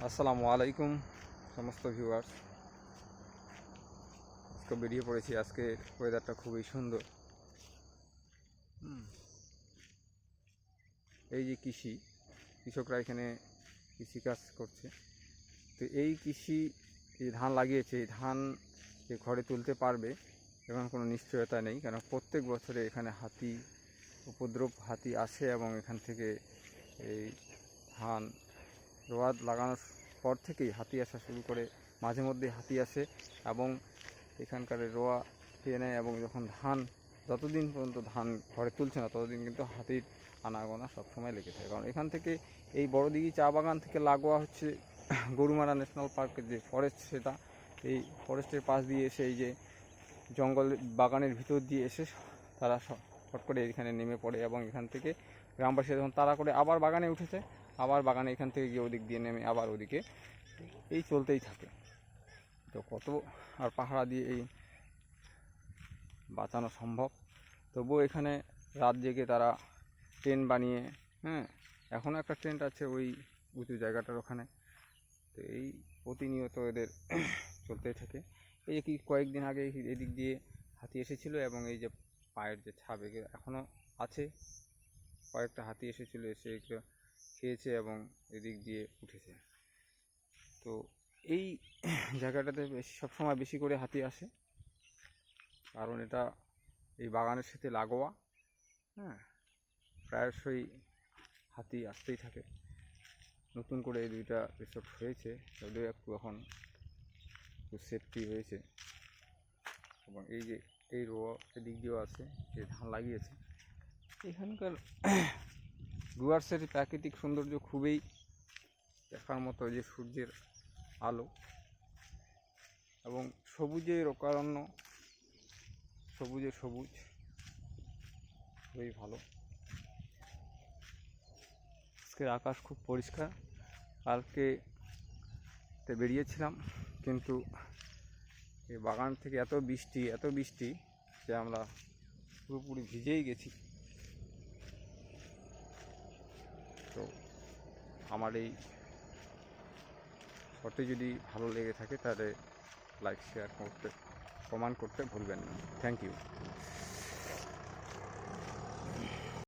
আসসালামু আলাইকুম সমস্ত ভিউয়ার্স। আজকে বেরিয়ে পড়েছি। আজকে ওয়েদারটা খুবই সুন্দর। এই যে কৃষকরা এখানে কৃষিকাজ করছে। তো এই এই ধান লাগিয়েছে, এই ধান যে ঘরে তুলতে পারবে এমন কোনো নিশ্চয়তা নেই, কারণ প্রত্যেক বছরে এখানে হাতি আসে এবং এখান থেকে এই ধান লাগানোর পর থেকেই হাতি আসা শুরু করে। মাঝে মধ্যে হাতি আসে এবং এখানকার রোয়া খেয়ে নেয়, এবং যখন যতদিন পর্যন্ত ধান ঘরে তুলছে না ততদিন কিন্তু হাতির আনাগোনা সবসময় লেগে থাকে। কারণ এখান থেকে এই বড়দিঘি চা বাগান থেকে লাগোয়া হচ্ছে গরুমারা ন্যাশনাল পার্কের যে ফরেস্ট, সেটা এই ফরেস্টের পাশ দিয়ে এসে এই যে জঙ্গল বাগানের ভিতর দিয়ে এসে তারা শর্ট করে এখানে নেমে পড়ে, এবং এখান থেকে গ্রামবাসীরা যখন তাড়া করে আবার বাগানে উঠেছে, আবার বাগানে এখান থেকে গিয়ে ওদিক দিয়ে নেমে আবার ওদিকে এই চলতেই থাকে। তো কত আর পাহারা দিয়ে এই বাঁচানো সম্ভব? তবুও এখানে রাত জেগে তারা টেন্ট বানিয়ে, এখনও একটা টেন্ট আছে ওই উঁচু জায়গাটার ওখানে। তো এই প্রতিনিয়ত এদের চলতেই থাকে। এই কি কয়েকদিন আগে এদিক দিয়ে হাতি এসেছিলো, এবং এই যে পায়ের যে ছাপ এখনও আছে। কয়েকটা হাতি এসেছিলো, এসে এগুলো খেয়েছে এবং এদিক দিয়ে উঠেছে। তো এই জায়গাটাতে সবসময় বেশি করে হাতি আসে, কারণ এটা এই বাগানের সাথে লাগোয়া। প্রায়শই হাতি আসতেই থাকে। নতুন করে এই দুইটা রিসোর্ট হয়েছে, যদিও একটু এখন একটু সেফটি হয়েছে। এবং এই যে এই এদিক দিয়েও আছে, যে ধান লাগিয়েছে। এখানকার ডুয়ার্সের প্রাকৃতিক সৌন্দর্য খুবই দেখার মতো। যে সূর্যের আলো এবং সবুজের অকারণ্য, সবুজ খুবই ভালো। আজকের আকাশ খুব পরিষ্কার। কালকে বেরিয়েছিলাম, কিন্তু এই বাগান থেকে এত বৃষ্টি যে আমরা পুরোপুরি ভিজেই গেছি। তো আমার এই শটটি যদি ভালো লেগে থাকে তাহলে লাইক, শেয়ার করতে, কমেন্ট করতে ভুলবেন না। Thank you.